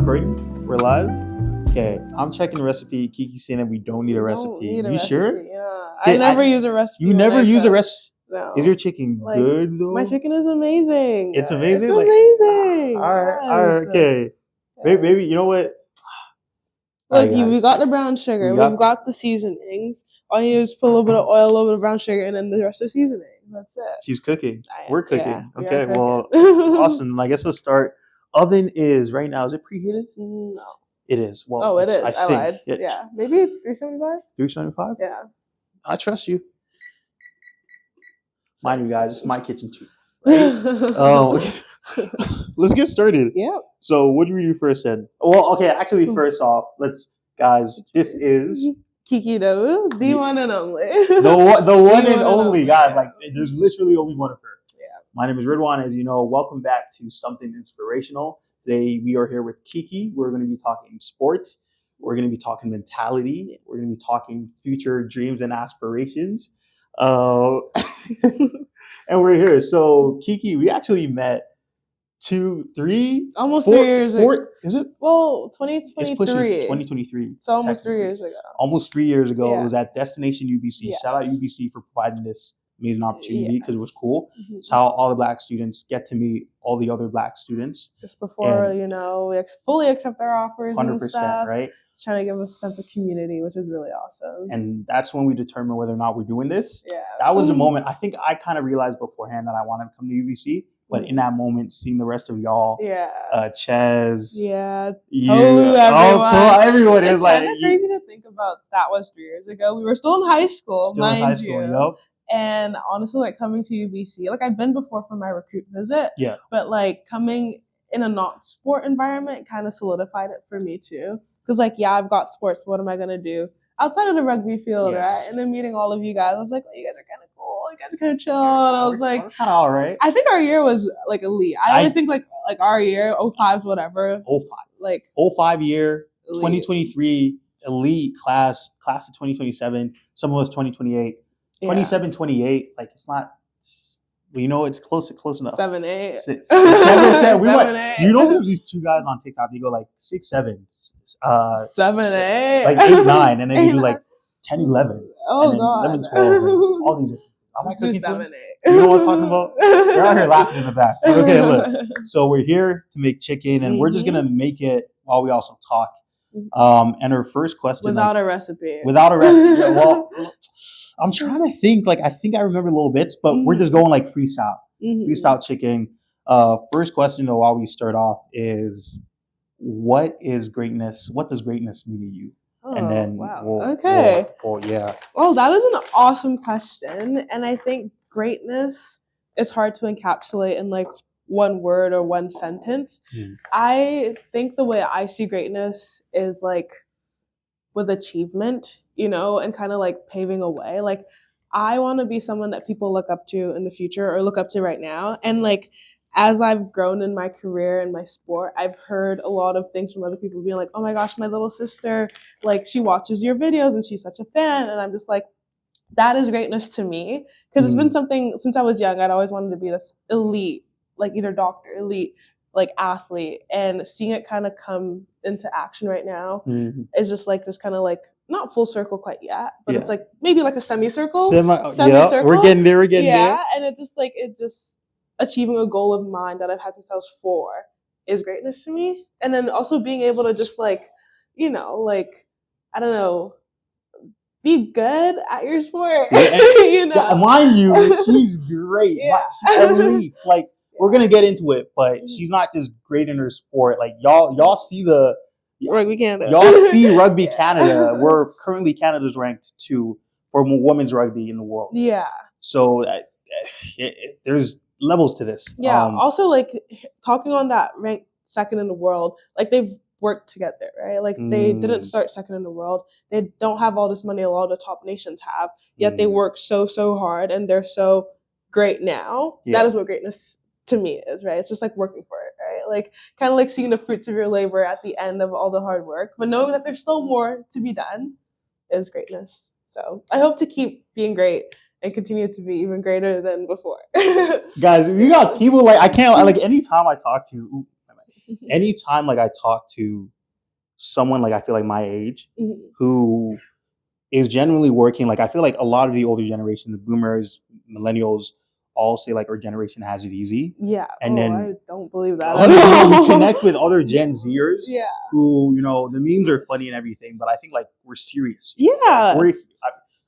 recording? We're live? Okay, I'm checking the recipe. Kiki's saying that we don't need a recipe. You sure? Yeah. I never use a recipe. You never use a recipe? No. Is your chicken good though? My chicken is amazing. It's amazing? It's amazing. Alright, okay. Yes. Maybe, you know what? Look, we got the brown sugar. We've got the seasonings. All you do is put a little bit of oil, a little bit of brown sugar, and then the rest of the seasoning. That's it. She's cooking. We're cooking. Yeah, okay, cooking. Well, awesome. I guess let's start. Oven is, right now, is it preheated? No. It is. Well, it is. I think. Lied. Yeah. Maybe 375? 375? Yeah. I trust you. Mind you guys, it's my kitchen too. Right? Let's get started. Yeah. So what do we do first then? Well, okay, actually first off, guys, this is Kiki Idowu, the one and only. the one and only, guys. There's literally only one of her. Yeah. My name is Ridwan, as you know. Welcome back to Something Inspirational. Today we are here with Kiki. We're going to be talking sports. We're going to be talking mentality. We're going to be talking future dreams and aspirations. And we're here. So Kiki, we actually met almost 3 years ago. Is it? Well, 2023. It's pushing 2023. So almost 3 years ago. Almost 3 years ago. Yeah. It was at Destination UBC. Yes. Shout out UBC for providing this amazing opportunity because it was cool. Mm-hmm. It's how all the Black students get to meet all the other Black students. Just before, we fully accept their offers 100%, and stuff. Right? It's trying to give us a sense of community, which is really awesome. And that's when we determine whether or not we're doing this. Yeah. That was the moment. I think I kind of realized beforehand that I wanted to come to UBC. But in that moment, seeing the rest of y'all, Ches, everyone is like, it's crazy to think about. That was 3 years ago. We were still in high school, mind you. Yep. And honestly, coming to UBC, I'd been before for my recruit visit. Yeah. But coming in a not-sport environment kind of solidified it for me too. Because I've got sports, but what am I gonna do outside of the rugby field, right? And then meeting all of you guys, I was like, you guys are kind of cool. You guys are kind of chill. And I was like, kind of all right. I think our year was elite. I always think our year, 05's whatever. 05. 05 year, elite. 2023 elite class of 2027. Some of us 2028. 27, 28. It's not. It's close enough. 7, 8. 6, 7. We 7, 8. There's these two guys on TikTok. They go 6, 7. 7, 8. 8, 9, and then you do 10, 11. Oh and God. 11, 12. All these. Am I cooking 7, twins? 8. You know what I'm talking about? They're out here laughing in the back. Okay, look. So we're here to make chicken, and we're just gonna make it while we also talk. And our first question, without a recipe. Well, I'm trying to think. I think I remember little bits, but we're just going freestyle. Freestyle chicken. First question though, while we start off, is what is greatness? What does greatness mean to you? And then okay. Well, that is an awesome question, and I think greatness is hard to encapsulate in one word or one sentence. I think the way I see greatness is with achievement, and kind of paving a way. I want to be someone that people look up to in the future or look up to right now. And as I've grown in my career and my sport, I've heard a lot of things from other people being oh my gosh, my little sister, she watches your videos and she's such a fan. And I'm just that is greatness to me. Because it's been something since I was young. I'd always wanted to be this elite, either doctor, elite, athlete. And seeing it kind of come into action right now is just this kind of not full circle quite yet, but it's maybe a semicircle. Semicircle. Yeah, we're getting there. Yeah, and it just achieving a goal of mine that I've had since I was 4 is greatness to me. And then also being able to just I don't know, be good at your sport. Mind you, she's great. Yeah. She's elite. We're gonna get into it, but she's not just great in her sport. Y'all see the Rugby Canada. Y'all see Rugby Canada. We're currently Canada's ranked 2 for women's rugby in the world. Yeah. So there's levels to this. Yeah. Also, talking on that ranked 2nd in the world, they've worked to get there, right? They didn't start 2nd in the world. They don't have all this money a lot of the top nations have. Yet they work so hard, and they're so great now. Yeah. That is what greatness to me is, right? It's just working for it, right? Kind of seeing the fruits of your labor at the end of all the hard work, but knowing that there's still more to be done is greatness. So I hope to keep being great and continue to be even greater than before. Guys, we got people I can't anytime I talk to anytime like I talk to someone like I feel like my age who is genuinely working, like I feel like a lot of the older generation, the boomers, millennials, all say like our generation has it easy. Yeah. And then I don't believe that. we connect with other Gen Zers who, you know, the memes are funny and everything, but I think like we're serious. Yeah. Like,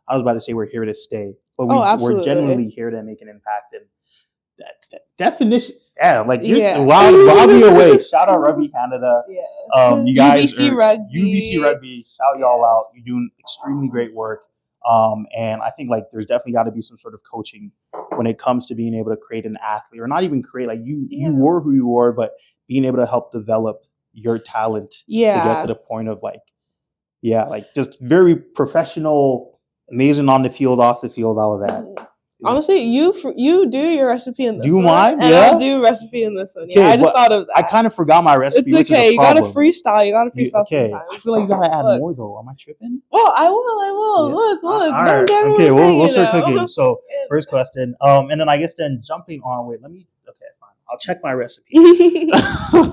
I was about to say we're here to stay, but we're genuinely here to make an impact. And that definition, like while we away, shout out Rugby Canada. Yes. You guys UBC Rugby, shout y'all out. You're doing extremely great work. And I think like there's definitely got to be some sort of coaching when it comes to being able to create an athlete, or not even create, like you were who you were, but being able to help develop your talent to get to the point of like just very professional, amazing on the field, off the field, all of that. Honestly, you do your recipe in this one. Do mine? And I'll do recipe in this one. Yeah, I just thought of that. I kind of forgot my recipe. It's okay. You gotta freestyle. Okay. Sometimes. I feel like you gotta add more though. Am I tripping? Oh, I will. Yeah. Look. All right. Okay, we'll start cooking. So first question. And then I guess jumping on. Wait, fine. I'll check my recipe.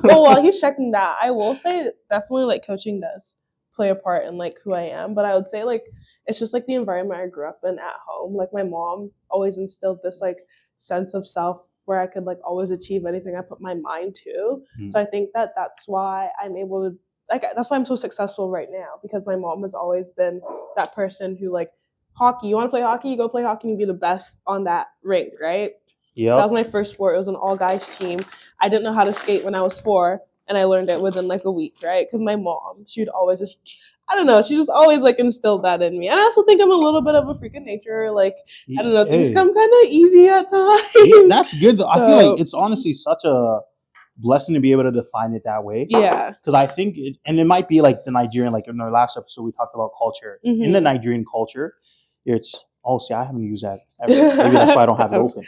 Well, while he's checking that, I will say definitely like coaching does play a part in like who I am. But I would say like it's just like the environment I grew up in at home. Like my mom always instilled this like sense of self where I could like always achieve anything I put my mind to. So I think that's why I'm able to that's why I'm so successful right now, because my mom has always been that person who like hockey. You want to play hockey? You go play hockey and be the best on that rink, right? Yeah. That was my first sport. It was an all guys team. I didn't know how to skate when I was 4, and I learned it within like a week, right? Because my mom, she would always just, I don't know, she just always like instilled that in me. And I also think I'm a little bit of a freak of nature. Like, I don't know, things come kind of easy at times. Yeah, that's good. So, I feel like it's honestly such a blessing to be able to define it that way. Yeah. Because I think, and it might be like the Nigerian, like in our last episode, we talked about culture. In the Nigerian culture, it's, I haven't used that ever. Maybe that's why I don't have it open.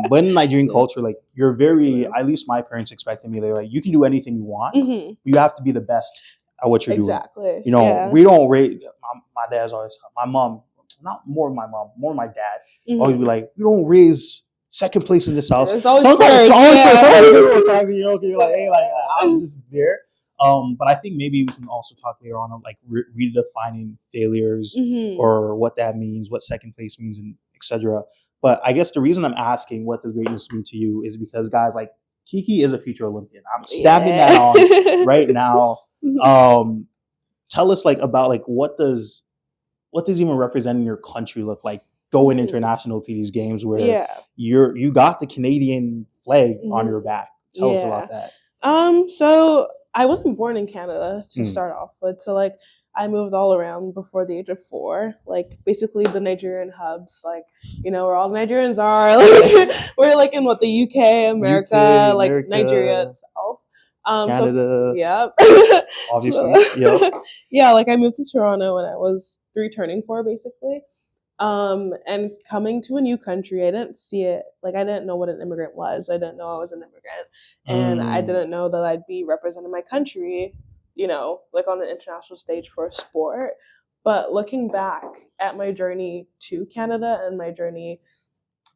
But in Nigerian culture, like you're very, at least my parents expected me, they're like, you can do anything you want. You have to be the best at what you're doing. Exactly. You know, we don't rate, my dad's always, my mom, not more my mom, more my dad, always be like, you don't raise second place in this house. It's always first. You're like, hey, like I was just there. But I think maybe we can also talk later on like redefining failures or what that means, what second place means, and etc. But I guess the reason I'm asking what does greatness mean to you is because, guys, like Kiki is a future Olympian. I'm stabbing that on right now. Tell us like about like what does even representing your country look like going international to these games where you got the Canadian flag on your back. Tell us about that. So I wasn't born in Canada to start off with. So like I moved all around before the age of 4, like basically the Nigerian hubs, like, you know, where all Nigerians are. Like, we're like in what, the UK, America, like Nigeria itself. Canada. Obviously. Yeah, like I moved to Toronto when I was 3 turning 4 basically. And coming to a new country, I didn't see it, like I didn't know what an immigrant was. I didn't know I was an immigrant, and I didn't know that I'd be representing my country, you know, like on an international stage for a sport. But looking back at my journey to Canada and my journey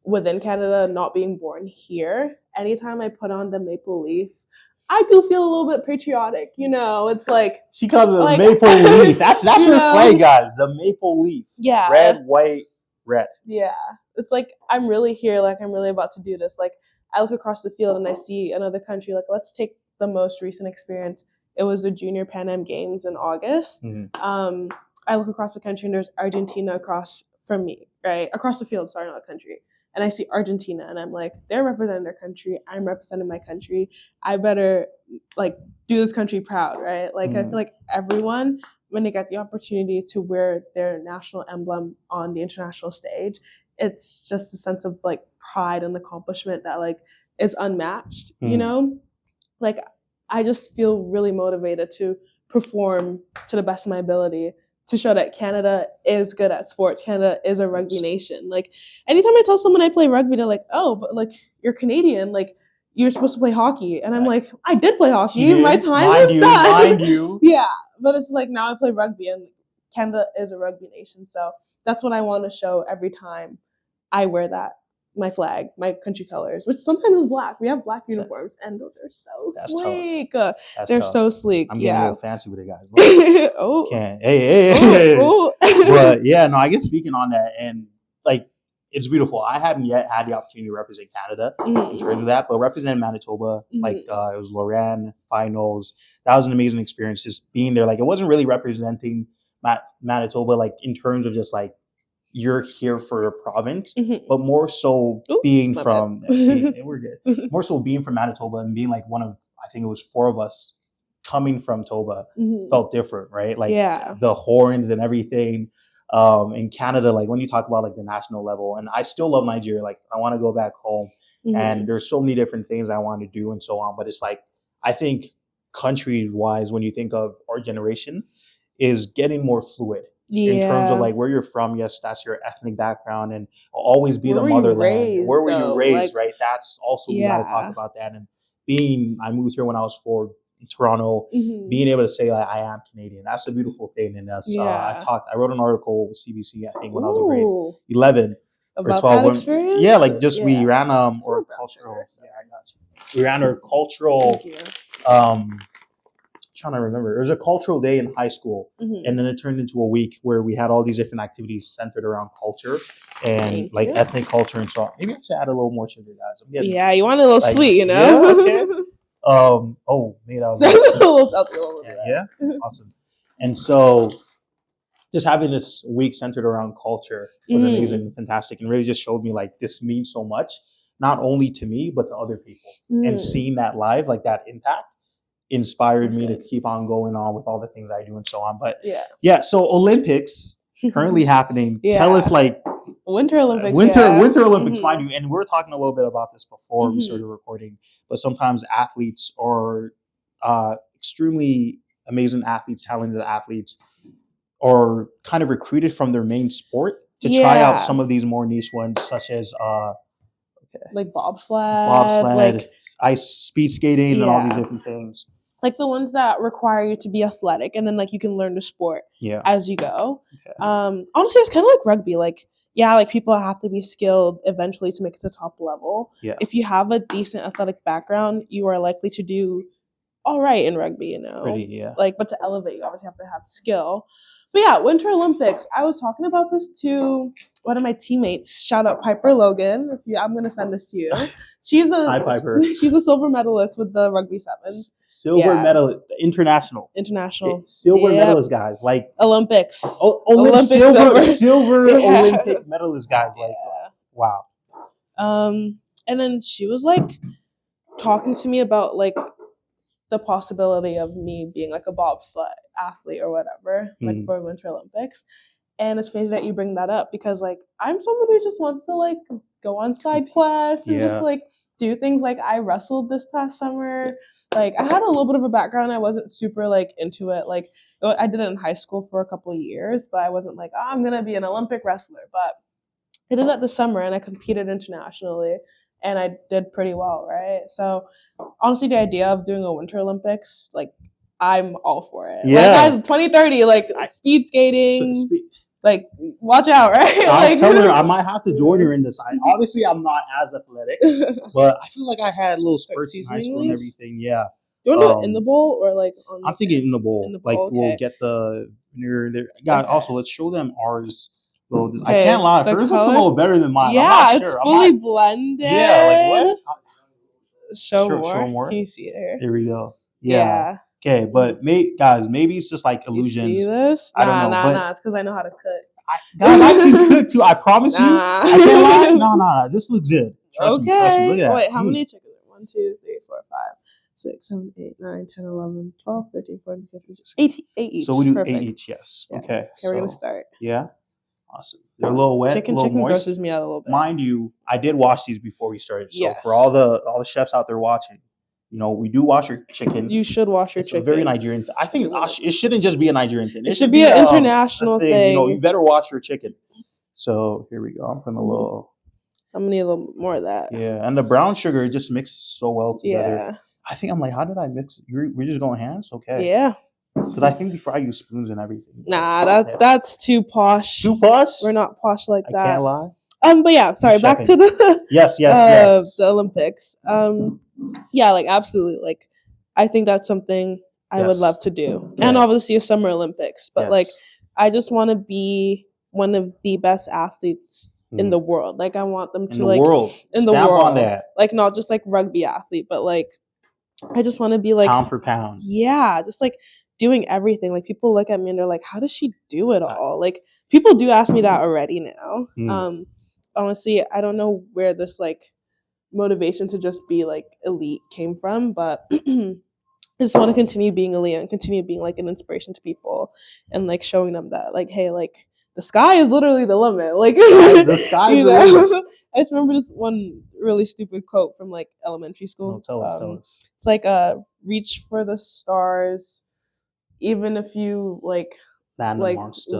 within Canada, not being born here, anytime I put on the maple leaf, I do feel a little bit patriotic, you know. It's like she calls it the maple leaf. That's her flag, guys. The maple leaf. Yeah. Red, white, red. Yeah. It's like I'm really here. Like I'm really about to do this. Like I look across the field and I see another country. Like let's take the most recent experience. It was the Junior Pan Am Games in August. I look across the country and there's Argentina across from me, right? Across the field. Sorry, not the country. And I see Argentina and I'm like, they're representing their country. I'm representing my country. I better like do this country proud, right? Like I feel like everyone, when they get the opportunity to wear their national emblem on the international stage, it's just a sense of like pride and accomplishment that like is unmatched, you know? Like I just feel really motivated to perform to the best of my ability, to show that Canada is good at sports. Canada is a rugby nation. Like anytime I tell someone I play rugby, they're like, oh, but like you're Canadian, like you're supposed to play hockey. And I'm like, I did play hockey. My time was done. Mind you. Yeah. But it's like now I play rugby and Canada is a rugby nation. So that's what I want to show every time I wear that my flag, my country colors, which sometimes is black. We have black uniforms, and those are so sleek. That's They're tough. so sleek. I'm getting a Yeah. little fancy with it, guys. Oh. Can't. Hey. Oh. But yeah, no, I guess speaking on that, and like, it's beautiful. I haven't yet had the opportunity to represent Canada in terms of that, but representing Manitoba, like it was Lorraine finals. That was an amazing experience, just being there. Like, it wasn't really representing Manitoba, like in terms of just like you're here for a province, but more so being from. We're good. More so being from Manitoba and being like one of, I think it was 4 of us coming from Toba, felt different, right? Like the horns and everything. In Canada, like when you talk about like the national level, and I still love Nigeria, like I want to go back home, and there's so many different things I want to do and so on. But it's like, I think country wise, when you think of our generation, is getting more fluid in terms of like where you're from. Yes, that's your ethnic background, and always be the motherland. Where were you raised, right? That's also, we got to talk about that. And I moved here when I was 4. In Toronto, being able to say like, I am Canadian, that's a beautiful thing. And that's I wrote an article with CBC, I think, when I was in grade 11 about or 12. That experience? Yeah, like just we ran or cultural. Yeah, I got you. We ran our cultural. Trying to remember, it was a cultural day in high school, and then it turned into a week where we had all these different activities centered around culture and ethnic culture and so on. Maybe I should add a little more sugar, guys. You want a little sweet, you know? Yeah, okay. Made out awesome. And so just having this week centered around culture was amazing and fantastic, and really just showed me like this means so much, not only to me but to other people. And seeing that live, like that impact, inspired me to keep on going on with all the things I do and so on. But so Olympics currently happening. Tell us, like, Winter Olympics. Winter Olympics, mind you. And we were talking a little bit about this before we started recording, but sometimes athletes or extremely amazing athletes, talented athletes, are kind of recruited from their main sport to try out some of these more niche ones, such as like bobsled, like ice speed skating, and all these different things. Like the ones that require you to be athletic, and then like you can learn the sport as you go. Honestly, it's kind of like rugby. Like, like people have to be skilled eventually to make it to top level. If you have a decent athletic background, you are likely to do all right in rugby, you know? Like, but to elevate, you obviously have to have skill. But Winter Olympics, I was talking about this to one of my teammates. Shout out Piper Logan. I'm going to send this to you. Hi, Piper. She's a silver medalist with the rugby sevens. Silver medalist, international. Silver medalist, guys. Like Olympics. Olympic silver Olympic medalist, guys. Like, wow. And then she was like talking to me about like the possibility of me being like a bobsled athlete or whatever, like for Winter Olympics. And it's crazy that you bring that up, because like I'm someone who just wants to like go on side quests and just like do things. Like I wrestled this past summer. Like I had a little bit of a background. I wasn't super like into it. Like I did it in high school for a couple of years, but I wasn't like, I'm gonna be an Olympic wrestler. But I did it this summer and I competed internationally. And I did pretty well, right? So honestly, the idea of doing a Winter Olympics, like I'm all for it. Like 2030, like speed skating, like watch out, right? I was telling her I might have to join her in this. Obviously, I'm not as athletic, but I feel like I had little spurts in high school and everything. Yeah. Do you want to do it in the bowl or like on the I'm thinking in the bowl. Like we'll get the near there. Yeah. Also, let's show them ours. I can't lie. Hers looks a little better than mine. Yeah, I'm not sure. It's fully blended. Yeah, like what? Show more. Can you see it here? There we go. Yeah. Okay, but guys, maybe it's just like illusions. You see this? I don't know. Nah. It's because I know how to cook. Guys, I can cook too. I promise you. I can't lie. No. This looks good. Trust me. Look at that. Wait, how many chickens? 1, 2, 3, 4, 5, 6, 7, 8, 9, 10, 11, 12, 13, 14, 15, 16, 8 each. So we do 8 each. Yes. Yeah. Okay. We're gonna start. Yeah. Awesome. They're a little wet, chicken moist. grosses me out a little bit. Mind you, I did wash these before we started. So for all the chefs out there watching, you know, we do wash your chicken. You should wash your chicken. It's a very Nigerian thing. I think it shouldn't just be a Nigerian thing. It should be an international thing. You know, you better wash your chicken. So here we go. I'm putting a little. I'm gonna need a little more of that. Yeah, and the brown sugar just mixes so well together. Yeah. I think I'm like, how did I mix it? We're just going hands? Okay. Yeah. Because I think before I use spoons and everything. Nah, that's too posh. Too posh? We're not posh like that. I can't lie. But yeah, sorry, back to the yes. the Olympics. Yeah, like absolutely. Like I think that's something I would love to do. And obviously a Summer Olympics. But like I just want to be one of the best athletes in the world. Like I want them to in the world. On that. Like not just like rugby athlete, but like I just want to be like pound for pound. Yeah, just like doing everything. Like people look at me and they're like, how does she do it all? Like people do ask me that already now. Honestly, I don't know where this like motivation to just be like elite came from, but I just want to continue being elite and continue being like an inspiration to people and like showing them that like, hey, like the sky is literally the limit. Like the sky is the limit. I just remember this one really stupid quote from like elementary school. Tell us. It's like reach for the stars, even if you like land like amongst,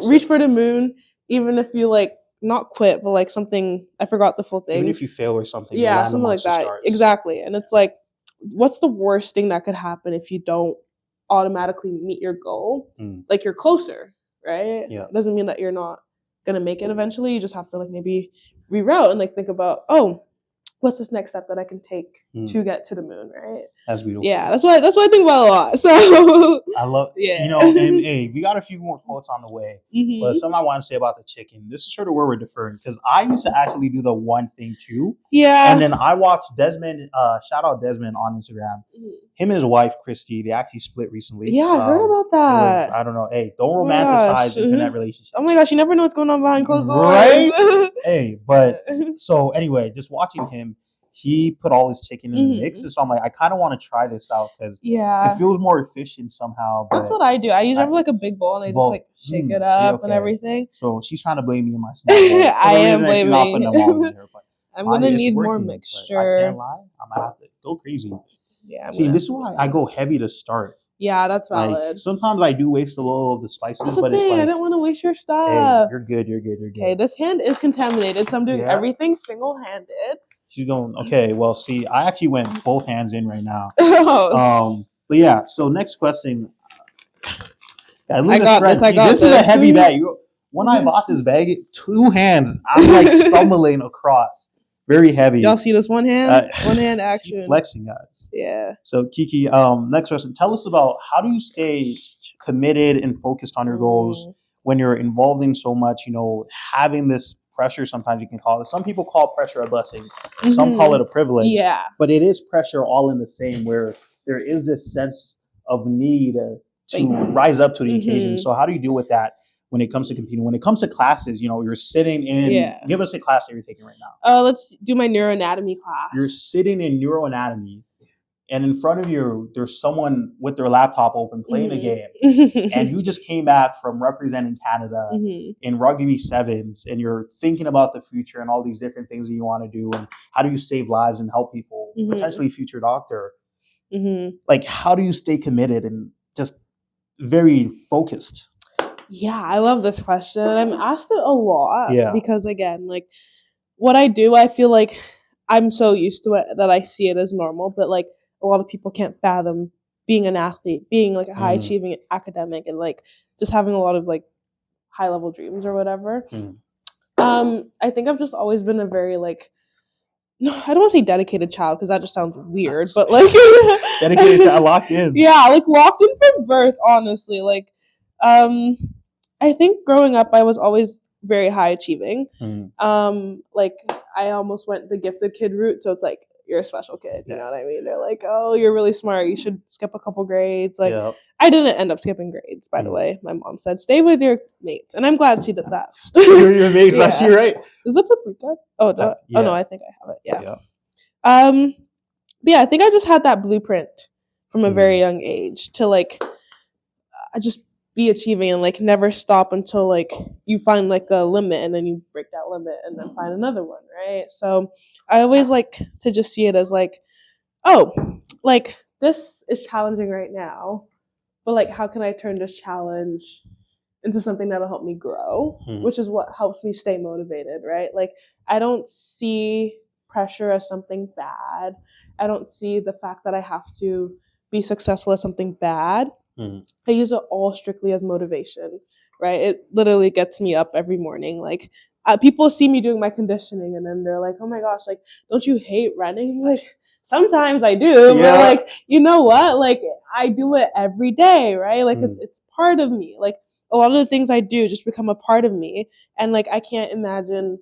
reach for the moon, even if you like not quit, but like something I forgot the full thing. Even if you fail or something, yeah, something like that. Exactly, and it's like, what's the worst thing that could happen if you don't automatically meet your goal? Like you're closer, right? Yeah, it doesn't mean that you're not gonna make it eventually. You just have to like maybe reroute and like think about, oh, what's this next step that I can take to get to the moon, right? That's beautiful. Yeah, that's why I think about a lot. So I love, and hey, we got a few more quotes on the way. But something I want to say about the chicken. This is sort of where we're different because I used to actually do the one thing too. Yeah. And then I watched Desmond. Shout out Desmond on Instagram. Him and his wife Christy. They actually split recently. Yeah, I heard about that. I don't know. Hey, don't romanticize internet relationships. Oh my gosh, you never know what's going on behind closed doors. Right? Hey, but so anyway, just watching him, he put all his chicken in the mix. So I'm like, I kind of want to try this out because it feels more efficient somehow. That's what I do. I usually have like a big bowl and I just like shake it up and everything. So she's trying to blame me in my small bowl. I am blaming. I'm going to need more mixture. I can't lie. I'm going to have to go crazy. Yeah. See, this is why I go heavy to start. Yeah, that's valid. Like, sometimes I do waste a little of the spices, that's but the thing. It's like, I don't want to waste your stuff. Hey, you're good. Okay, this hand is contaminated, so I'm doing everything single-handed. She's going, okay, well, see, I actually went both hands in right now. But yeah, so next question. I got this. This is a heavy bag. When I bought this bag, 2 hands, I'm like stumbling across. Very heavy. Y'all see this one hand? One hand action. Flexing, guys. Yeah. So Kiki, next question. Tell us about how do you stay committed and focused on your goals when you're involved in so much, having this pressure, sometimes you can call it. Some people call pressure a blessing. Some call it a privilege. Yeah. But it is pressure all in the same, where there is this sense of need to rise up to the occasion. So how do you deal with that when it comes to competing? When it comes to classes, you're sitting in, give us a class that you're taking right now. Let's do my neuroanatomy class. You're sitting in neuroanatomy, and in front of you, there's someone with their laptop open playing a game. And you just came back from representing Canada in rugby sevens, and you're thinking about the future and all these different things that you want to do, and how do you save lives and help people, potentially future doctor. Like, how do you stay committed and just very focused? Yeah, I love this question. I'm asked it a lot because, again, like what I do, I feel like I'm so used to it that I see it as normal. But like a lot of people can't fathom being an athlete, being like a high achieving academic, and like just having a lot of like high level dreams or whatever. I think I've just always been a very like, no, I don't want to say dedicated child because that just sounds weird, but like dedicated child, locked in. Yeah, like locked in from birth, honestly. Like, I think growing up, I was always very high achieving. Like I almost went the gifted kid route. So it's like, you're a special kid. You know what I mean? They're like, oh, you're really smart. You should skip a couple grades. Like I didn't end up skipping grades, by the way. My mom said, stay with your mates. And I'm glad she did that. Stay with your mates. Yeah. She right. Is it paprika? Oh, oh no, I think I have it. Yeah. Yeah, I think I just had that blueprint from a very young age to like, I just be achieving and like never stop until like you find like a limit and then you break that limit and then find another one, right? So I always like to just see it as like, oh, like this is challenging right now, but like how can I turn this challenge into something that'll help me grow, which is what helps me stay motivated, right? Like I don't see pressure as something bad. I don't see the fact that I have to be successful as something bad. I use it all strictly as motivation, right? It literally gets me up every morning. Like, people see me doing my conditioning and then they're like, oh my gosh, like, don't you hate running? Like, sometimes I do, but like, you know what? Like, I do it every day, right? Like, it's part of me. Like, a lot of the things I do just become a part of me. And like, I can't imagine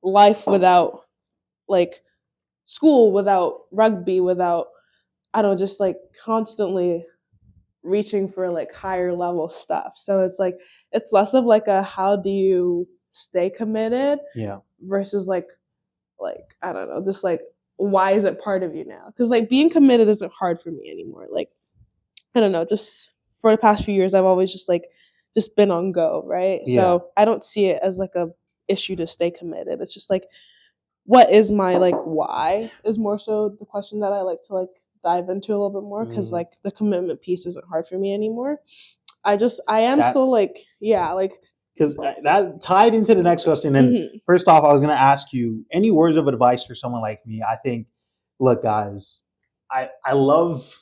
life without like school, without rugby, without, I don't know, just like constantly reaching for like higher level stuff. So it's like, it's less of like a how do you stay committed versus like I don't know, just like why is it part of you now? Because like being committed isn't hard for me anymore. Like, I don't know, just for the past few years I've always just been on go, right? So I don't see it as like a issue to stay committed. It's just like, what is my like why is more so the question that I like to like dive into a little bit more, because like the commitment piece isn't hard for me anymore. I am still like, like, because that tied into the next question. And first off, I was going to ask you any words of advice for someone like me. I think, look, guys, I love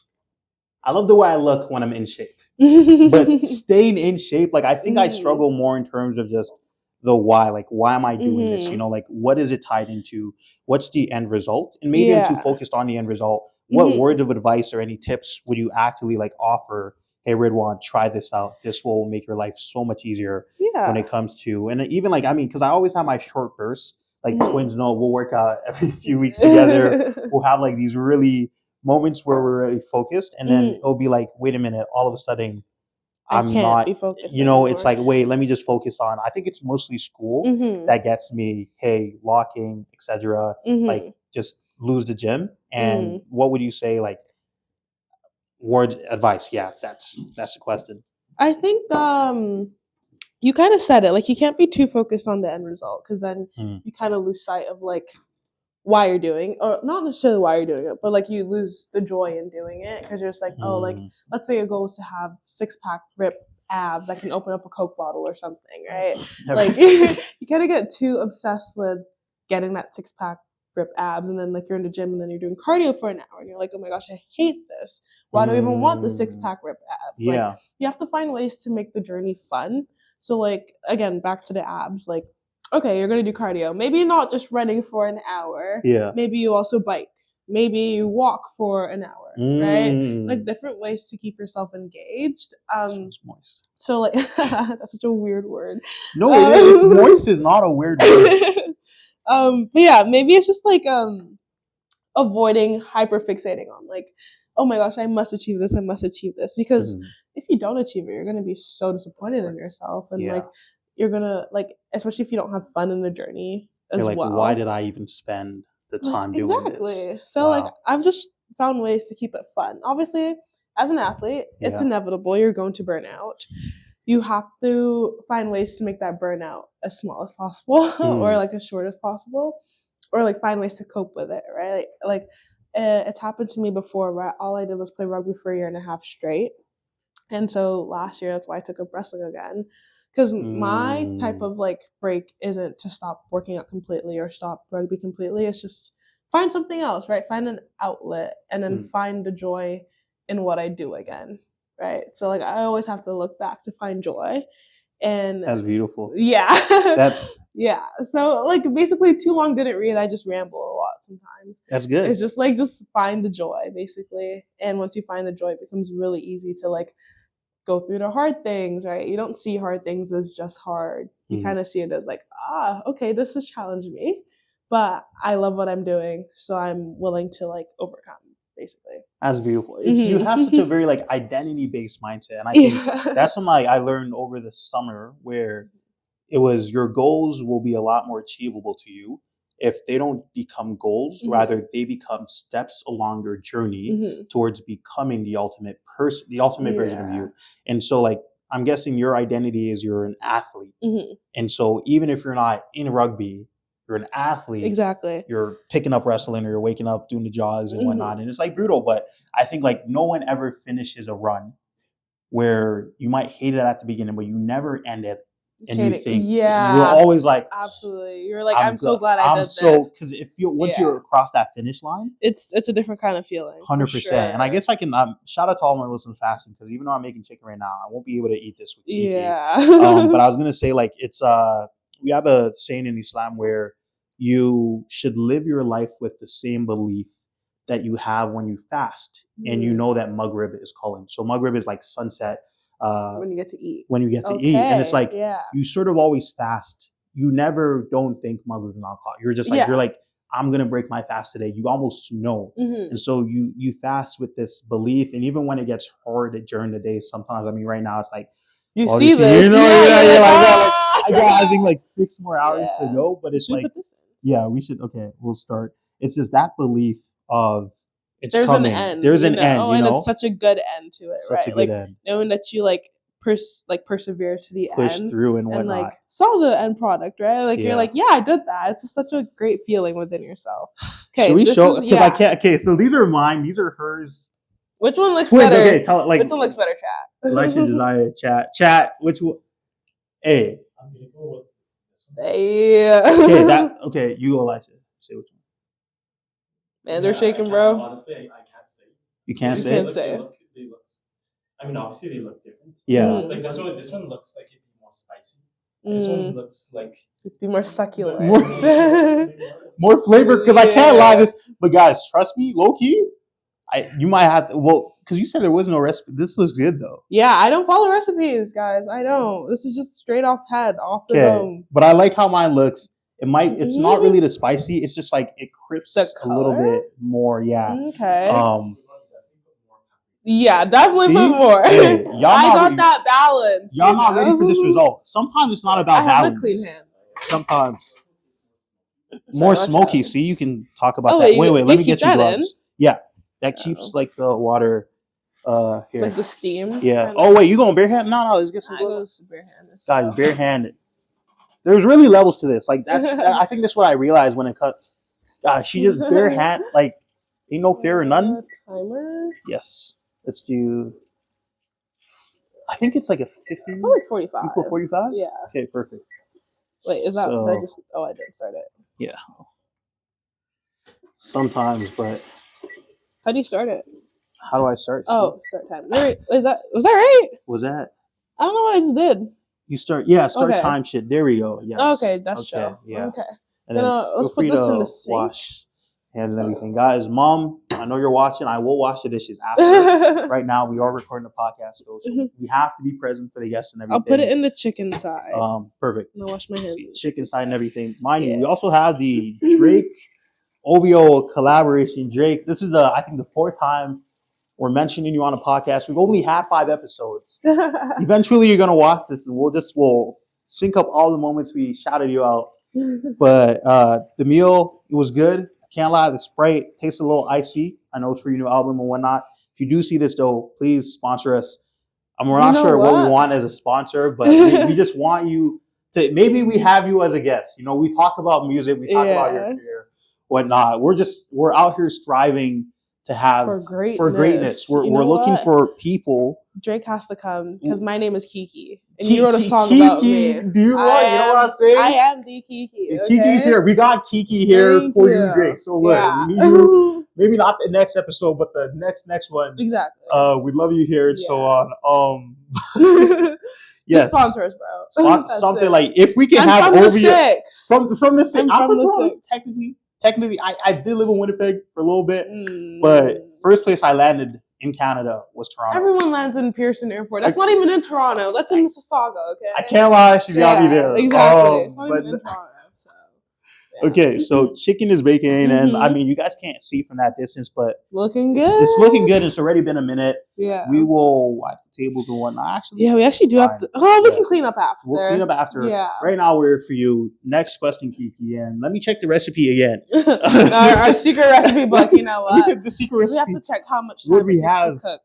the way I look when I'm in shape, but staying in shape, like I think I struggle more in terms of just the why. Like, why am I doing this? You know, like what is it tied into? What's the end result? And maybe I'm too focused on the end result. What words of advice or any tips would you actually like offer? Hey, Ridwan, try this out. This will make your life so much easier when it comes to, and even like, I mean, because I always have my short bursts, like twins know, we'll work out every few weeks together. We'll have like these really moments where we're really focused, and then it'll be like, wait a minute, all of a sudden, I'm not, be focused anymore. It's like, wait, let me just focus on, I think it's mostly school that gets me, hey, locking, etc. Like, just lose the gym. And what would you say, like, words advice? Yeah, that's the question. I think you kind of said it, like you can't be too focused on the end result, because then you kind of lose sight of like why you're doing, or not necessarily why you're doing it, but like you lose the joy in doing it, because you're just like, oh, like let's say your goal is to have 6-pack rip abs that can open up a Coke bottle or something, right? Like you kind of get too obsessed with getting that 6-pack rip abs, and then like you're in the gym and then you're doing cardio for an hour and you're like, oh my gosh, I hate this. Why do I even want the 6-pack rip abs? Like, you have to find ways to make the journey fun. So like, again, back to the abs, like, okay, you're gonna do cardio, maybe not just running for an hour, maybe you also bike, maybe you walk for an hour, right? Like different ways to keep yourself engaged. Moist. So like that's such a weird word. No, it is. Moist is not a weird word. But yeah, maybe it's just like avoiding hyperfixating on like, oh my gosh, I must achieve this, because if you don't achieve it, you're gonna be so disappointed in yourself, and like you're gonna like, especially if you don't have fun in the journey as you're like, well. Why did I even spend the time doing this? So like, I've just found ways to keep it fun. Obviously, as an athlete, it's inevitable. You're going to burn out. You have to find ways to make that burnout as small as possible, or like as short as possible, or like find ways to cope with it, right? Like it's happened to me before, where all I did was play rugby for 1.5 years straight. And so last year, that's why I took up wrestling again. Because my type of like break isn't to stop working out completely or stop rugby completely. It's just find something else, right? Find an outlet, and then find the joy in what I do again, right? So like, I always have to look back to find joy. And that's beautiful. Yeah. So like, basically, too long didn't read. I just ramble a lot sometimes. That's good. It's just like, just find the joy, basically. And once you find the joy, it becomes really easy to like go through the hard things, right? You don't see hard things as just hard. You kind of see it as like, okay, this has challenged me, but I love what I'm doing, so I'm willing to like overcome, basically. That's beautiful. It's you have such a very like identity-based mindset, and I think that's something I learned over the summer, where it was your goals will be a lot more achievable to you if they don't become goals, rather they become steps along your journey towards becoming the ultimate person, the ultimate version of you. And so like, I'm guessing your identity is you're an athlete. And so even if you're not in rugby, you're an athlete. Exactly. You're picking up wrestling, or you're waking up doing the jogs and whatnot. And it's like brutal, but I think like no one ever finishes a run where you might hate it at the beginning, but you never end it and you think yeah, you're always like, absolutely. You're like, I'm so glad I did this. Because if you once you're across that finish line, it's a different kind of feeling. 100%. Sure. And I guess I can shout out to all my listeners fasting, because even though I'm making chicken right now, I won't be able to eat this with Kiki. Yeah. But I was gonna say, like, it's we have a saying in Islam where you should live your life with the same belief that you have when you fast, and you know that Maghrib is calling. So Maghrib is like sunset. When you get to eat. And it's like you sort of always fast. You never don't think Maghrib is not called. You're just like you're like, I'm gonna break my fast today. You almost know, and so you fast with this belief. And even when it gets hard during the day, sometimes, I mean, right now it's like you see this, you know, I think like 6 more hours to go, but it's like, we should. Okay, we'll start. It's just that belief of there's coming. An end. There's an end. Oh, and it's such a good end to it, such right? a good like end. Knowing that you persevere to the push end, through and whatnot, and like saw the end product, right? Like you're like, I did that. It's just such a great feeling within yourself. Okay, should we show? Because I can't. Okay, so these are mine. These are hers. Which one looks better? Okay, tell it. Like, which one looks better, chat? Elisha, Desire, chat. Which one? Hey. I'm gonna go with this one. Hey. Okay, you go, Elisha. Say which one. Man, they're shaking, bro. Honestly, I can't say. You can't say. They look. I mean, obviously they look different. Yeah. Like this one looks like it'd be more spicy. This one looks like it'd be more succulent. More flavor. Because I can't lie but guys, trust me, low key. You might have to, because you said there was no recipe. This looks good though. Yeah, I don't follow recipes, guys. I don't. This is just straight off the dome. But I like how mine looks. It's not really the spicy. It's just like it crisps a little bit more. Yeah. Okay. Yeah, definitely put more. Hey, I got that balance. Y'all not ready for this result. Sometimes it's not about balance. I have a clean hand. Sometimes. More smoky. See, you can talk about that. Wait, let me get you gloves. Yeah, that keeps like the water here. Like the steam. Yeah. Oh wait, you going barehanded? No, let's get some gloves. Barehanded. Guys, barehanded. There's really levels to this. Like I think that's what I realized when it cut. She just barehand, like ain't no fear or none. Timer. Yes. Let's do. I think it's like a 15. Probably 45. Equal 45. Yeah. Okay, perfect. Wait, is that? So, I did start it. Yeah. Sometimes, but. How do you start it? How do I start? Oh, start time. Was that right? Was that? I don't know what I just did. You start time shit. There we go. Yes. Okay, that's show. Yeah. Okay. And then let's put this in the sink. Wash hands and everything. Guys, Mom, I know you're watching. I will wash the dishes after. Right now, we are recording the podcast, though, so we have to be present for the guests and everything. I'll put it in the chicken side. Perfect. And I'll wash my hands. Chicken side and everything. Mind you, we also have the Drake OVO collaboration. Drake, this is I think the 4th time we're mentioning you on a podcast. We've only had 5 episodes. Eventually, you're gonna watch this, and we'll sync up all the moments we shouted you out. But the meal, it was good. I can't lie, the Sprite tastes a little icy. I know it's for your new album and whatnot. If you do see this though, please sponsor us. We're not sure what we want as a sponsor, but we just want you to, maybe we have you as a guest. You know, we talk about music, we talk about your career, whatnot. We're out here striving to have for greatness. We're looking for people. Drake has to come because my name is Kiki, and you wrote a song about me. Do you know what I'm saying? I am the Kiki. Okay? Kiki's here. We got Kiki here for you, Drake. So look, we need you. Maybe not the next episode, but the next one. Exactly. We'd love you here and so on. Yes. Just sponsor us, bro. Something like if we can have from over the 6. From the 6. I'm from the 6. Technically, I did live in Winnipeg for a little bit, but first place I landed in Canada was Toronto. Everyone lands in Pearson Airport. That's not even in Toronto. That's in Mississauga, okay? I can't lie, she's got me there. Exactly. It's not even in Toronto. So. Yeah. Okay, so chicken is baking, and I mean, you guys can't see from that distance, but looking good. It's looking good. It's already been a minute. Yeah, we will wipe the tables and whatnot. Actually, we actually do have to. Oh, we can clean up after. We'll clean up after. Yeah. Right now, we're here for you. Next question, Kiki, and let me check the recipe again. our secret recipe book. You know what? Let me check the secret recipe. We have to check how much time we have to cook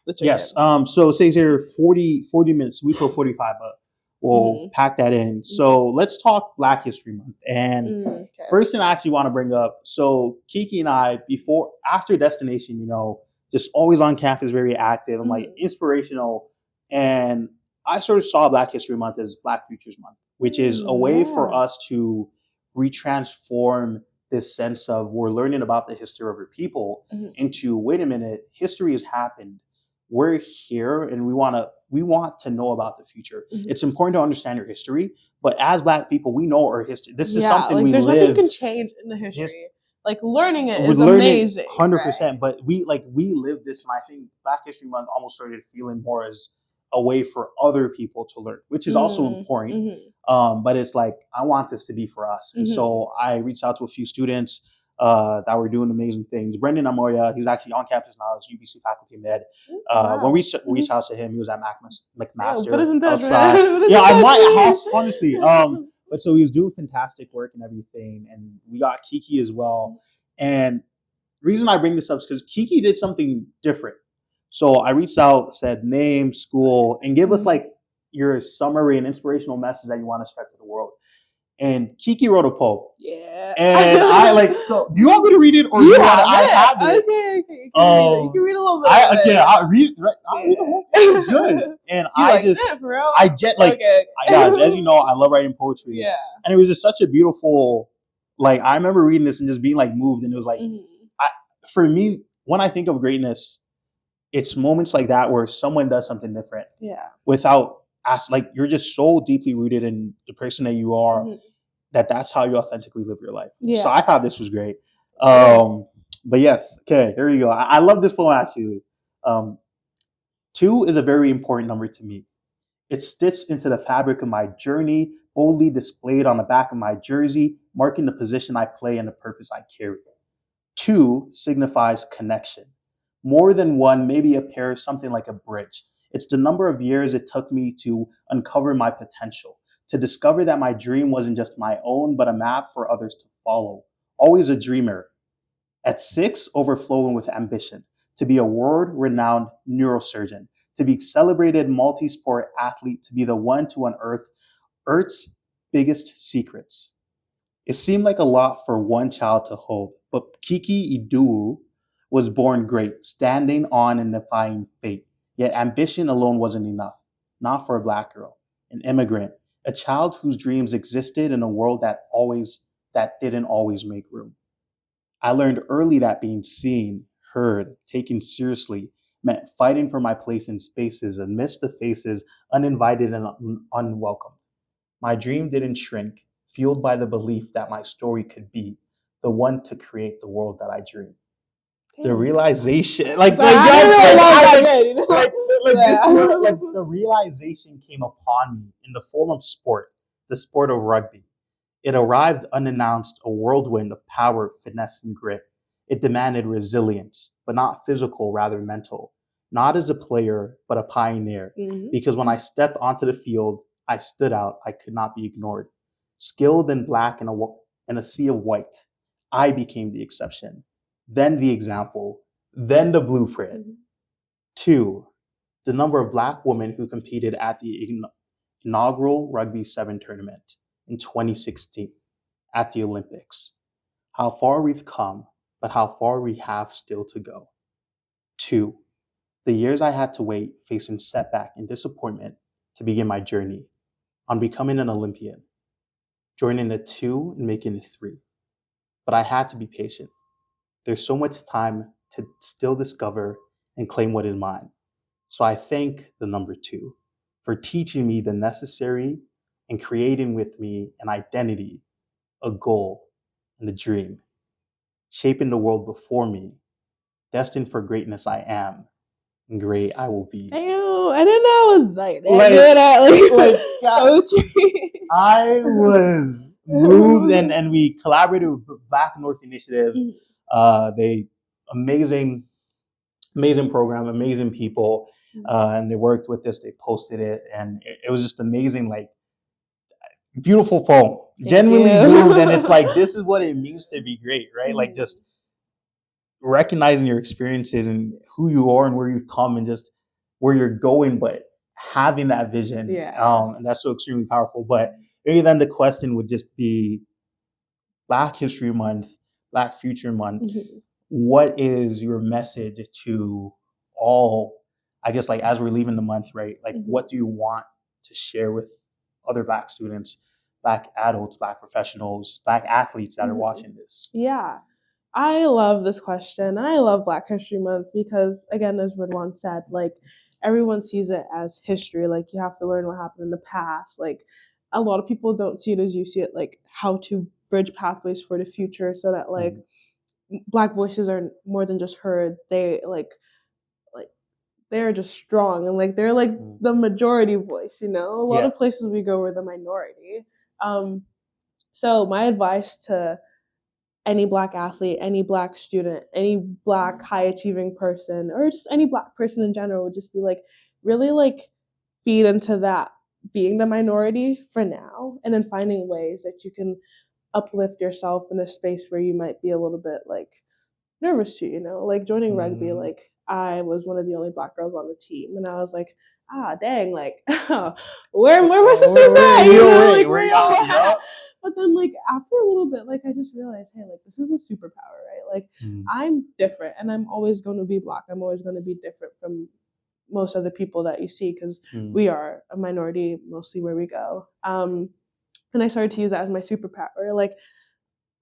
the chicken. Yes. So it says here 40 minutes. We put 45 up. We'll pack that in. So let's talk Black History Month. And first thing I actually want to bring up, so Kiki and I, after Destination, you know, just always on campus, very active. I'm like inspirational. And I sort of saw Black History Month as Black Futures Month, which is a way for us to retransform this sense of we're learning about the history of our people into, wait a minute, history has happened. We're here and we want to know about the future. It's important to understand your history, but as Black people, we know our history. This is something like, we there's live. Nothing can change in the history. Like learning it is amazing. 100%. Right? But we live this, and I think Black History Month almost started feeling more as a way for other people to learn, which is also important. But it's like, I want this to be for us. And so I reached out to a few students that were doing amazing things. Brendan Amoya, he's actually on campus now as UBC faculty med. When we reached out to him, he was at McMaster. Put us in touch, outside. man. Yeah, I might, honestly. But so he was doing fantastic work and everything. And we got Kiki as well. And the reason I bring this up is because Kiki did something different. So I reached out, said name, school, and give us like your summary and inspirational message that you want to spread to the world. And Kiki wrote a poem. Yeah. And I like, so do you want me to read it or do you want to? I have it. Okay. You can read a little bit. I'll read the whole thing. It's good. And for real? Guys, as you know, I love writing poetry. Yeah. And it was just such a beautiful, like, I remember reading this and just being like moved. And it was like, for me, when I think of greatness, it's moments like that where someone does something different. Yeah. Without like, you're just so deeply rooted in the person that you are that's how you authentically live your life. Yeah. So I thought this was great. But yes, okay, here we go. I love this poem actually. 2 is a very important number to me. It's stitched into the fabric of my journey, boldly displayed on the back of my jersey, marking the position I play and the purpose I carry. 2 signifies connection. More than one, maybe a pair, something like a bridge. It's the number of years it took me to uncover my potential, to discover that my dream wasn't just my own, but a map for others to follow. Always a dreamer. At 6, overflowing with ambition, to be a world-renowned neurosurgeon, to be celebrated multi-sport athlete, to be the one to unearth Earth's biggest secrets. It seemed like a lot for one child to hold, but Kiki Idowu was born great, standing on and defying fate. Yet ambition alone wasn't enough, not for a Black girl, an immigrant, a child whose dreams existed in a world that didn't always make room. I learned early that being seen, heard, taken seriously meant fighting for my place in spaces amidst the faces uninvited and unwelcome. My dream didn't shrink, fueled by the belief that my story could be the one to create the world that I dream. The realization, the realization came upon me in the form of sport, the sport of rugby. It arrived unannounced, a whirlwind of power, finesse, and grit. It demanded resilience, but not physical, rather mental. Not as a player, but a pioneer. Because when I stepped onto the field, I stood out. I could not be ignored. Skilled and Black in a sea of white, I became the exception. Then the example, then the blueprint. 2, the number of Black women who competed at the inaugural Rugby 7 tournament in 2016 at the Olympics. How far we've come, but how far we have still to go. 2, the years I had to wait, facing setback and disappointment to begin my journey on becoming an Olympian, joining the 2 and making it 3. But I had to be patient. There's so much time to still discover and claim what is mine. So I thank the number 2 for teaching me the necessary and creating with me an identity, a goal, and a dream, shaping the world before me. Destined for greatness I am, and great I will be. Ew, I didn't know I was like that good at poetry. I was moved, and we collaborated with BlackNorth Initiative. They amazing program, amazing people, and they worked with this. They posted it, and it was just amazing, like beautiful poem. Genuinely moved, and it's like this is what it means to be great, right? Like just recognizing your experiences and who you are and where you've come and just where you're going, but having that vision. And that's so extremely powerful. But maybe then the question would just be Black History Month, Black Future Month. What is your message to all, I guess, like as we're leaving the month, right? Like what do you want to share with other Black students, Black adults, Black professionals, Black athletes that are watching this? Yeah. I love this question, and I love Black History Month because, again, as Ridwan said, like, everyone sees it as history. Like, you have to learn what happened in the past. Like, a lot of people don't see it as you see it, like how to bridge pathways for the future so that like Black voices are more than just heard. They like they're just strong and like they're like the majority voice. You know, a lot of places we go we're the minority. So my advice to any Black athlete, any Black student, any Black high achieving person, or just any Black person in general would just be like, really like feed into that being the minority for now, and then finding ways that you can uplift yourself in a space where you might be a little bit like nervous to, you know, like joining rugby. Like, I was one of the only Black girls on the team, and I was like, dang, like, where my sisters at? You know, like, where y'all at? But then, like, after a little bit, like, I just realized, hey, like, this is a superpower, right? Like, I'm different, and I'm always going to be Black. I'm always going to be different from most of the people that you see because we are a minority mostly where we go. And I started to use that as my superpower. Like,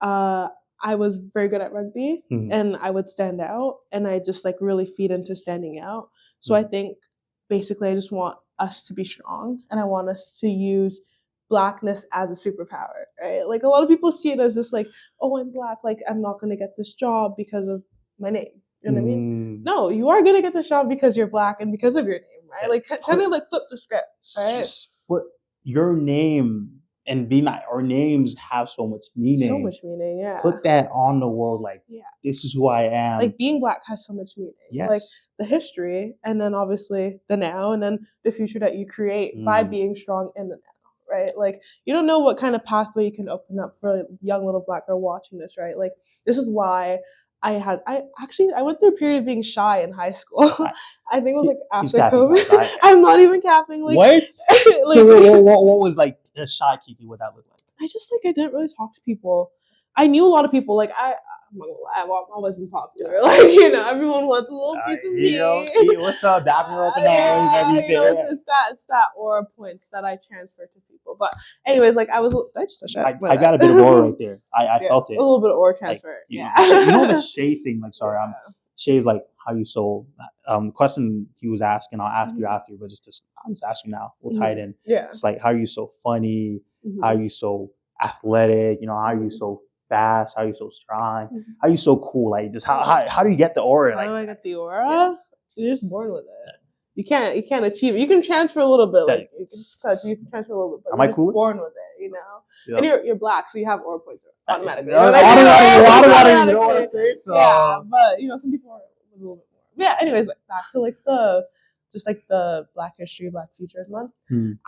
I was very good at rugby and I would stand out, and I just like really feed into standing out. So I think basically I just want us to be strong, and I want us to use Blackness as a superpower, right? Like, a lot of people see it as this like, oh, I'm Black, like I'm not going to get this job because of my name. You know what I mean? No, you are going to get this job because you're Black and because of your name, right? Like, kind of like flip the script, right? But your name and our names have so much meaning. So much meaning, yeah. Put that on the world, like, this is who I am. Like, being Black has so much meaning. Yes. Like, the history, and then obviously the now, and then the future that you create by being strong in the now. Right? Like, you don't know what kind of pathway you can open up for a young little Black girl watching this, right? Like, this is why I went through a period of being shy in high school. I think it was like after COVID. I'm not even capping. Like, what? Like, so what was like a shy Kiki? What that look like? I didn't really talk to people. I knew a lot of people. Like, I'm not gonna lie, I wasn't popular. Like, you know, everyone wants a little piece of me. What's up, Drumroll? It's that aura points that I transfer to people. But anyways, like, I got a bit of aura right there. I felt it. A little bit of aura transfer. Like, you know the Shay thing. Like, sorry, Shay's like, how you so? Question he was asking, I'll ask you after, but I'll just ask you now. We'll tie it in. Yeah. It's like, how are you so funny? How are you so athletic? You know, how are you so fast? How are you so strong? How are you so cool? Like, just how do you get the aura? How do I get the aura? Yeah. So you're just born with it. You can't achieve it. You can transfer a little bit, like you can transfer a little bit, but am I cool? Born with it, you know. Yep. And you're Black, so you have aura points automatically. Automatically, you know what I'm saying? So. Yeah, but you know, some people are a little bit more. Yeah. Anyways, like back to like the Black History, Black Futures Month.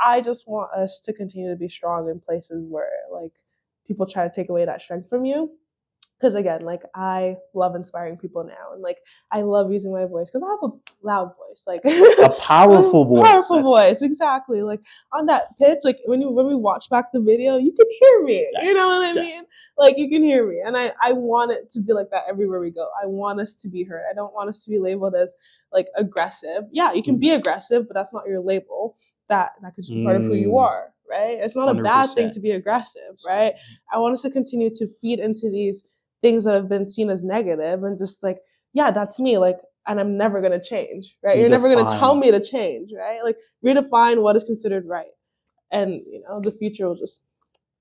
I just want us to continue to be strong in places where like people try to take away that strength from you. Because again, like, I love inspiring people now, and like I love using my voice because I have a loud voice, like a powerful voice. Powerful voice, exactly. Like, on that pitch, like when we watch back the video, you can hear me. You know what I mean? Like, you can hear me, and I want it to be like that everywhere we go. I want us to be heard. I don't want us to be labeled as like aggressive. Yeah, you can be aggressive, but that's not your label. That could just be part of who you are, right? It's not 100%. A bad thing to be aggressive, right? I want us to continue to feed into these things that have been seen as negative and just like, yeah, that's me, like, and I'm never going to change, right? You're never going to tell me to change, right? Like, redefine what is considered right. And, you know, the future will just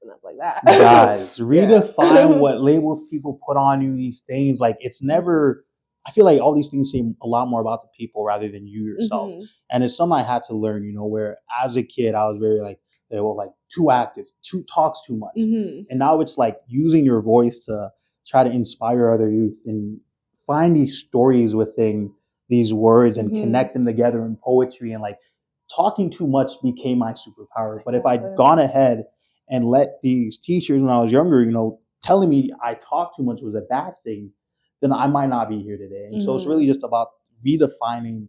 end up like that. Guys, redefine what labels people put on you, these things. Like, it's never, I feel like all these things seem a lot more about the people rather than you yourself. And it's something I had to learn, you know, where as a kid, I was very like, they were like too active, talks too much. And now it's like using your voice to try to inspire other youth and find these stories within these words and connect them together in poetry. And like, talking too much became my superpower. But if I'd gone ahead and let these teachers when I was younger, you know, telling me I talk too much was a bad thing, then I might not be here today. And so it's really just about redefining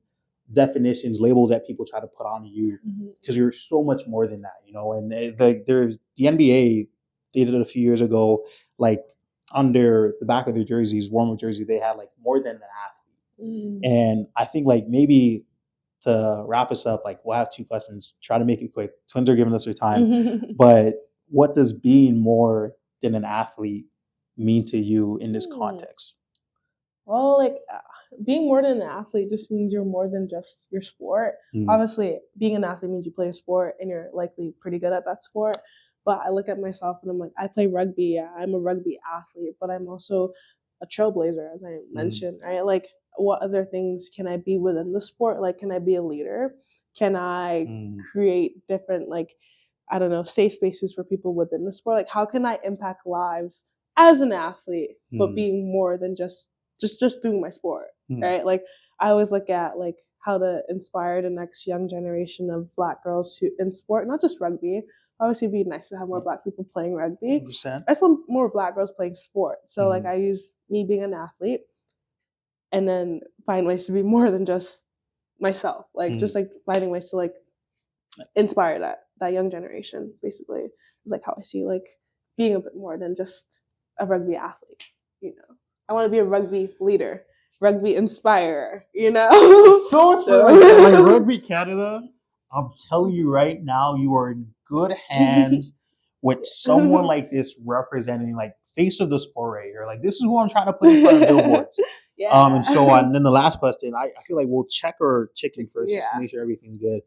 definitions, labels that people try to put on you, because you're so much more than that, you know. And there's the NBA, they did it a few years ago, like, under the back of their jerseys, warm-up jersey, they had like more than an athlete. And I think like maybe to wrap us up, like we'll have 2 questions. Try to make it quick. Twins are giving us their time. But what does being more than an athlete mean to you in this context? Well, like being more than an athlete just means you're more than just your sport. Obviously, being an athlete means you play a sport and you're likely pretty good at that sport. But I look at myself and I'm like, I play rugby. Yeah, I'm a rugby athlete, but I'm also a trailblazer, as I mentioned, right? Like, what other things can I be within the sport? Like, can I be a leader? Can I create different, like, I don't know, safe spaces for people within the sport? Like, how can I impact lives as an athlete, but being more than just doing my sport, right? Like, I always look at like how to inspire the next young generation of Black girls in sport, not just rugby. Obviously, it'd be nice to have more Black people playing rugby. 100%. I just want more Black girls playing sport. So like I use me being an athlete and then find ways to be more than just myself. Like just like finding ways to like inspire that young generation, basically. It's like how I see like being a bit more than just a rugby athlete, you know. I want to be a rugby leader, rugby inspirer, you know? It's so inspiring. Like Rugby Canada, I'm telling you right now, you are in good hands with someone like this representing like face of the sport right here. Like this is who I'm trying to put in front of billboards. And so on. And then the last question, I feel like we'll check our chicken first just to make sure everything's good.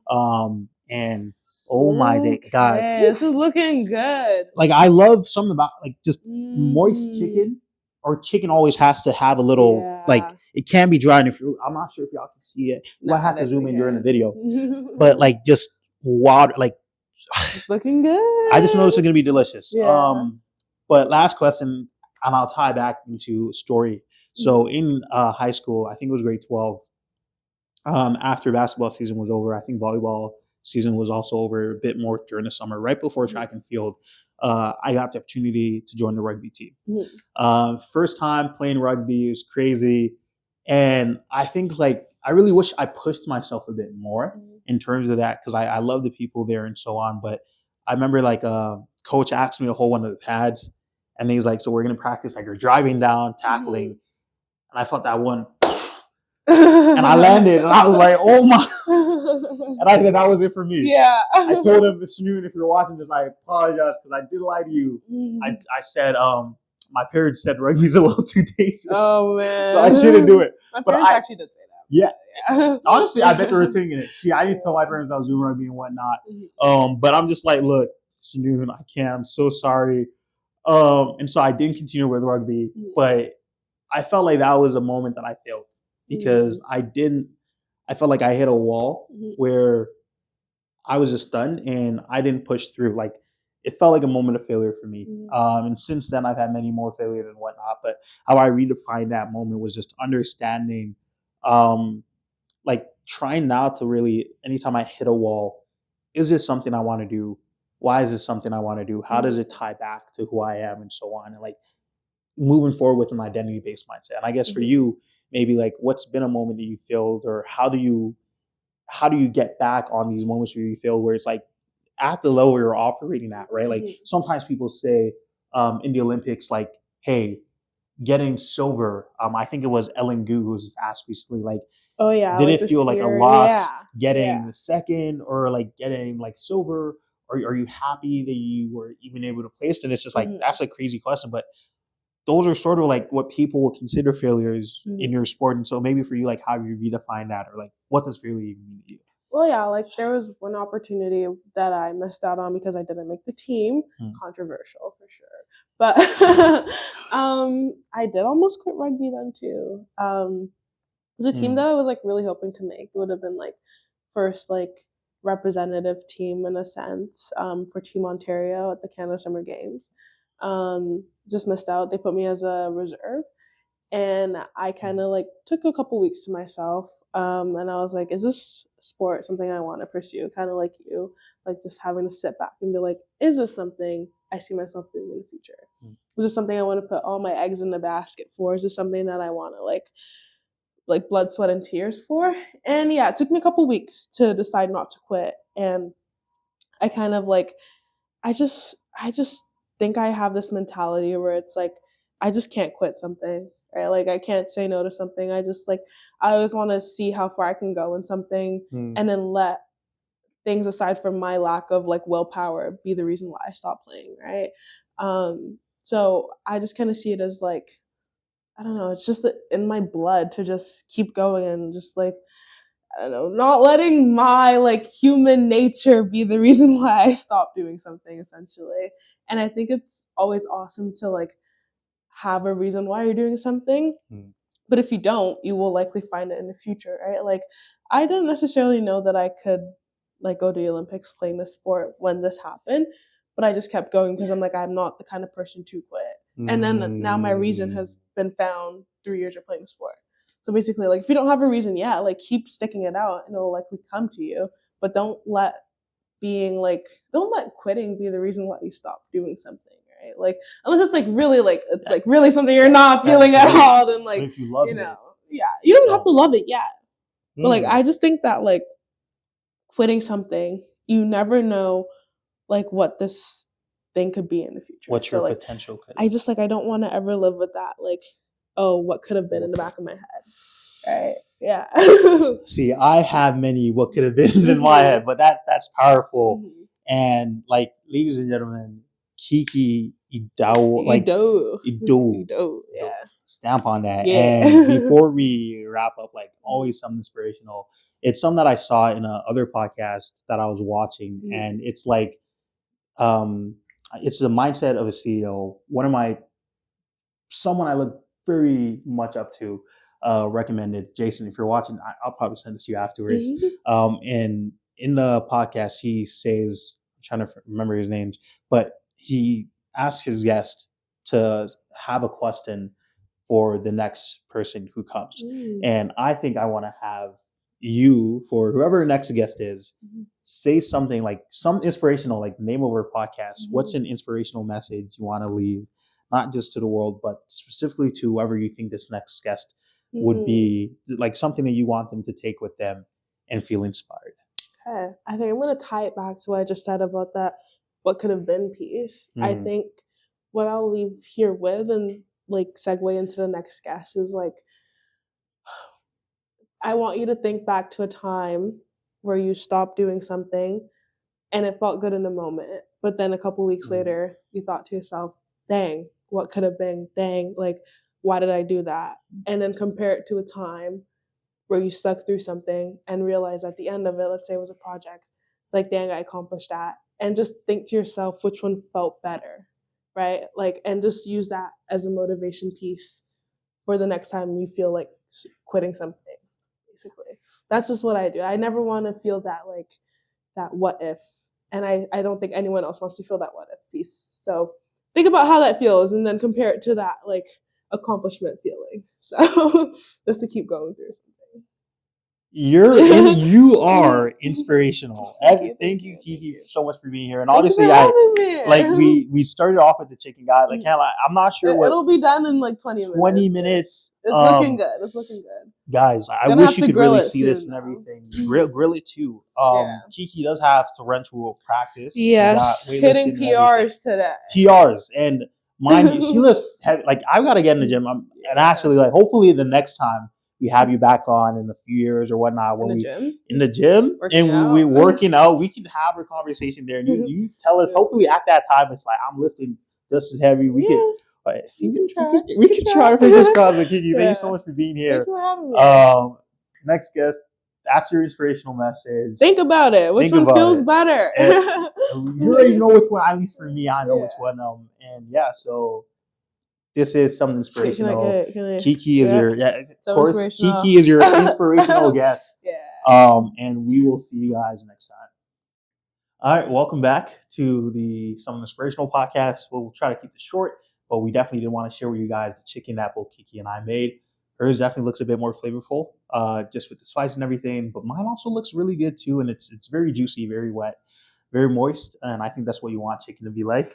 And oh my God, this is looking good. Like I love something about like just moist chicken. Or chicken always has to have a little like it can be dry. And if I'm not sure if y'all can see it, you might have to zoom in during the video. But like just water, like it's looking good. I just know this is gonna be delicious. But last question, and I'll tie back into story. So in high school, I think it was grade 12. After basketball season was over, I think volleyball season was also over a bit more during the summer, right before track and field. I got the opportunity to join the rugby team. First time playing rugby, it was crazy. And I think like, I really wish I pushed myself a bit more in terms of that. Cause I love the people there and so on. But I remember like, coach asked me to hold one of the pads and he's like, so we're going to practice like you're driving down, tackling. And I felt that one and I landed and I was like, oh my. And I said that was it for me. I told him, Mr. Noon, if you're watching this, I apologize because I did lie to you. I said, my parents said rugby's a little too dangerous. Oh man. So I shouldn't do it. My parents actually did say that. Yeah. Honestly, I bet they were thinking it. See, I didn't tell my parents I was doing rugby and whatnot. But I'm just like, look, Mr. Noon, I can't. I'm so sorry. And so I didn't continue with rugby, but I felt like that was a moment that I failed because I felt like I hit a wall where I was just done and I didn't push through. Like it felt like a moment of failure for me. And since then I've had many more failures and whatnot, but how I redefined that moment was just understanding, like trying now to really, anytime I hit a wall, is this something I want to do? Why is this something I want to do? How does it tie back to who I am and so on? And like moving forward with an identity-based mindset. And I guess for you, maybe like what's been a moment that you failed, or how do you get back on these moments where you fail, where it's like at the level you're operating at, right? Like sometimes people say in the Olympics, like, hey, getting silver. I think it was Ellen Gu who was asked recently, like, did it feel like a loss getting the second or like getting like silver? Or are you happy that you were even able to place? And it's just like, that's a crazy question, but those are sort of like what people will consider failures in your sport. And so maybe for you, like how you redefine that, or like what does failure even mean to you? Well, yeah, like there was one opportunity that I missed out on because I didn't make the team. Controversial for sure. But I did almost quit rugby then too. It was a team that I was like really hoping to make. It would have been like first like representative team in a sense for Team Ontario at the Canada Summer Games. Just missed out. They put me as a reserve, and I kind of like took a couple weeks to myself, and I was like, is this sport something I want to pursue? Kind of like you, like just having to sit back and be like, is this something I see myself doing in the future? Is this something I want to put all my eggs in the basket for? Is this something that I want to like blood, sweat, and tears for? And yeah, it took me a couple weeks to decide not to quit, and I kind of like, I just think I have this mentality where it's like, I just can't quit something, right? Like I can't say no to something. I just like I always want to see how far I can go in something, and then let things aside from my lack of like willpower be the reason why I stopped playing, right? So I just kind of see it as like, I don't know, it's just in my blood to just keep going and just like, I don't know, not letting my like human nature be the reason why I stopped doing something essentially. And I think it's always awesome to like have a reason why you're doing something. But if you don't, you will likely find it in the future, right? Like I didn't necessarily know that I could like go to the Olympics playing this sport when this happened, but I just kept going because I'm like, I'm not the kind of person to quit. And then now my reason has been found 3 years of playing the sport. So basically, like if you don't have a reason, yeah, like keep sticking it out and it'll likely come to you. But don't let quitting be the reason why you stop doing something, right? Like unless it's like really like it's like really something you're not feeling at all, then like if you love it, yeah, you don't have to love it yet. But like I just think that like quitting something, you never know like what this thing could be in the future. What your like, potential could. I just like I don't want to ever live with that like, oh, what could have been in the back of my head, right? Yeah. See, I have many what could have been in my head, but that's powerful. And like, ladies and gentlemen, Kiki Idowu, like Idowu, yeah. Stamp on that. Yeah. And before we wrap up, like always something inspirational. It's something that I saw in another podcast that I was watching, and it's like, it's the mindset of a CEO. Someone I look very much up to, recommended. Jason, if you're watching, I'll probably send this to you afterwards. And in the podcast, he says, I'm trying to remember his names, but he asks his guest to have a question for the next person who comes. And I think I want to have you, for whoever the next guest is, say something like some inspirational, like name of our podcast. What's an inspirational message you want to leave, not just to the world, but specifically to whoever you think this next guest would be, like something that you want them to take with them and feel inspired. Okay. I think I'm going to tie it back to what I just said about that what could have been piece. I think what I'll leave here with and like segue into the next guest is like, I want you to think back to a time where you stopped doing something and it felt good in the moment, but then a couple weeks later you thought to yourself, dang, what could have been? Dang, like why did I do that? And then compare it to a time where you stuck through something and realize at the end of it, let's say it was a project, like dang, I accomplished that. And just think to yourself which one felt better, right? Like, and just use that as a motivation piece for the next time you feel like quitting something. Basically, that's just what I do. I never want to feel that like that what if, and I don't think anyone else wants to feel that what if piece. So think about how that feels and then compare it to that like accomplishment feeling. So just to keep going through something. You are inspirational. Thank you, Kiki, so much for being here. And obviously, we started off with the chicken guy. Like, I'm not sure it'll be done in like 20 minutes. 20 minutes. It's looking good. It's looking good. Guys, I wish you could really see this and everything. Grill it too. Kiki does have torrential practice. Yes, hitting PRs today. PRs, and mind you, she lives like I've got to get in the gym. And actually, like hopefully the next time we have you back on in a few years or whatnot, when in the gym and we working out, we can have a conversation there. And you tell us. Hopefully at that time, it's like I'm lifting just as heavy. We can try fingers crossed with Kiki. Thank you so much for being here. Thank you for having me. Next guest, that's your inspirational message. Think about it. Which one feels better? You already know which one. At least for me, I know which one. And yeah, so this is something inspirational. Kiki is your of course. Kiki is your inspirational guest. And we will see you guys next time. All right, welcome back to the Something Inspirational podcast. We'll try to keep this short, but we definitely did want to share with you guys the chicken that both Kiki and I made. Hers definitely looks a bit more flavorful, just with the spice and everything. But mine also looks really good too, and it's very juicy, very wet, very moist, and I think that's what you want chicken to be like.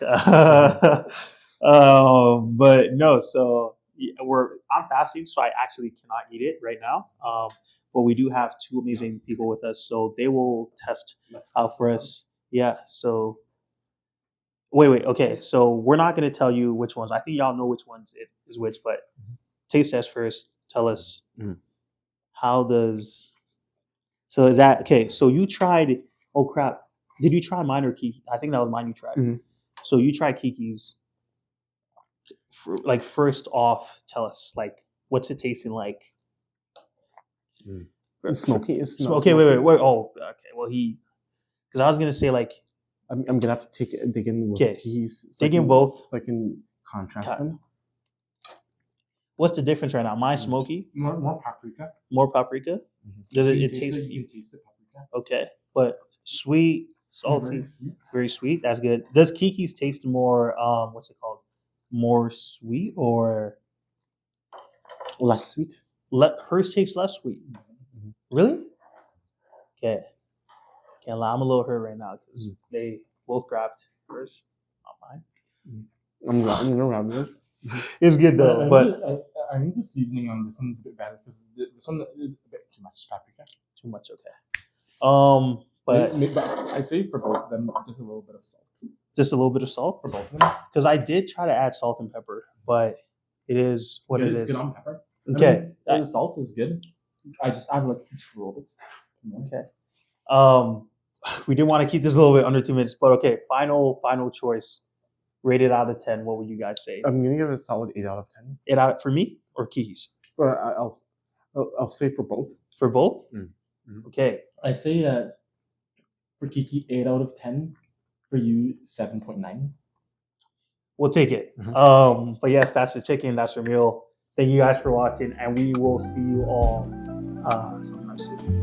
But no, so I'm fasting, so I actually cannot eat it right now. But we do have two amazing people with us, so they will test out for us. Yeah. So wait. Okay. So we're not going to tell you which ones. I think y'all know which ones it is which, but taste test first. Tell us Mm. how does. So is that okay? So you tried. Oh crap! Did you try mine or Kiki? I think that was mine. You tried. Mhm. So you tried Kiki's. Like first off, tell us like what's it tasting like? It's smoky. It's not Okay, smoky. wait. Oh, okay. Well, because I was gonna say like I'm gonna have to dig in with Okay. these. Dig in both. so I can contrast them. what's the difference right now? Mine's smoky, More paprika. more paprika. Does You it can taste? You can taste the paprika. Okay, but sweet, salty, Very sweet. very sweet. That's good. Does Kiki's taste more? What's it called? More sweet or Less sweet. hers tastes less sweet? Mhm. Really? Okay. Can't lie. I'm a little hurt right now because they both grabbed hers, not mine. I'm gonna grab it. It's good though, but I think the seasoning on this one's a bit bad because this one is a bit too much paprika. too much. Okay. But I say for both of them, just a little bit of salt just a little bit of salt for both of them. because I did try to add salt and pepper, but it is what it It's is. good on pepper. Okay. I mean, the salt is good. I just add like just a little bit. You know? Okay. We did want to keep this a little bit under 2 minutes, but okay. Final choice. Rated out of 10. What would you guys say? I'm gonna give it a solid 8 out of 10. 8 out for me or Kiki's? I'll say for both. For both? Mm-hmm. Okay. I say for Kiki 8 out of 10. For you 7.9. We'll take it. But yes, that's the chicken. That's your meal. Thank you guys for watching, and we will see you all sometime soon.